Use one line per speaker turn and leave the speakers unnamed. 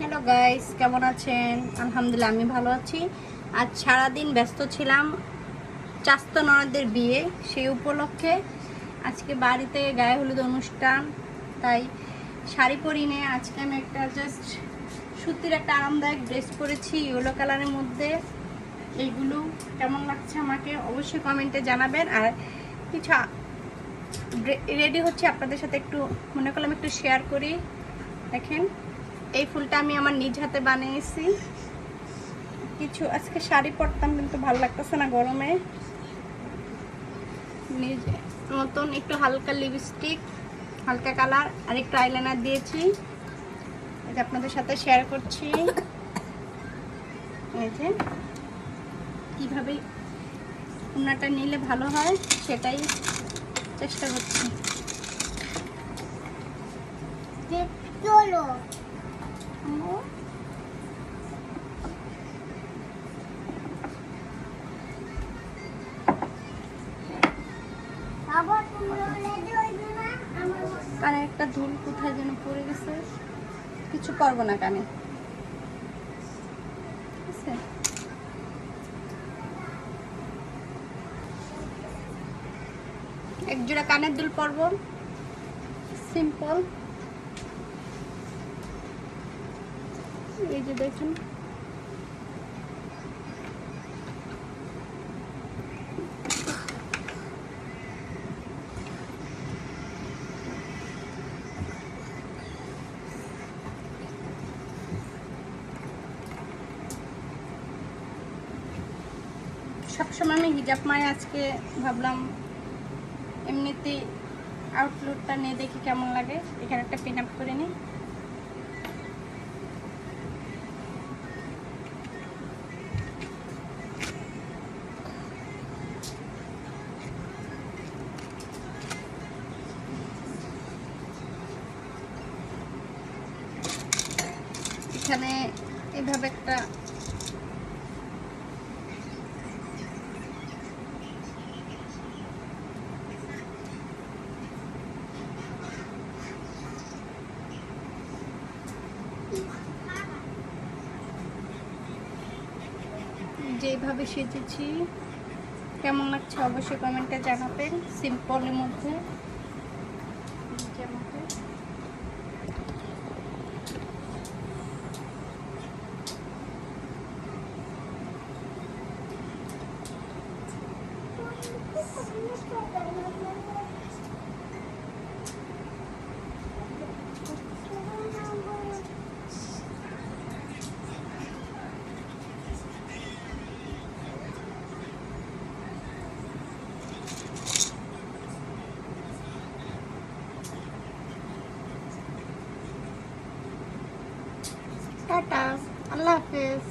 Hello guys, কেমন আছেন? আলহামদুলিল্লাহ আমি ভালো আছি। আজ সারাদিন ব্যস্ত ছিলাম চাস্তো ননদের বিয়ে, সেই উপলক্ষে আজকে বাড়িতে গায়ে হলুদ অনুষ্ঠান, তাই শাড়ি পরিনে আজকে আমি একটা জাস্ট সুতির একটা আরামদায়ক ড্রেস পরেছি ইয়েলো কালারের মধ্যে। এইগুলো কেমন লাগছে আমাকে অবশ্যই কমেন্টে জানাবেন। আর কিছু রেডি হচ্ছে, আপনাদের সাথে একটু মনে করলাম একটু শেয়ার করি। দেখেন, এই ফুলটা আমি আমার নিজ হাতে বানিয়েছি। কিছু আজকে শাড়ি পরতাম কিন্তু ভালো লাগতেছে না গরমে। নিজ মতন একটু হালকা লিপস্টিক, হালকা কালার আর একটু আইলাইনার দিয়েছি। এই যে আপনাদের সাথে শেয়ার করছি। এই যে কীভাবে ওড়নাটা নিলে ভালো হয় সেটাই চেষ্টা করছি।
চলো
কানে একটা দুল কোথায় যেন পড়ে গেছে, কিছু করবো না কানে, ঠিক আছে? এক জোড়া কানের দুল পরবো, সিম্পল। এই যে দেখুন, সবসময় আমি হিজাব মায়, আজকে ভাবলাম এমনিতেই আউটলুকটা নিয়ে দেখি কেমন লাগে। এখানে একটা পিন আপ করে নিই। এখানে এভাবে একটা যেভাবে সেজেছি কেমন লাগছে অবশ্যই কমেন্টে জানাবেন। সিম্পলের মধ্যে টাটা, আল্লাহ হাফেজ।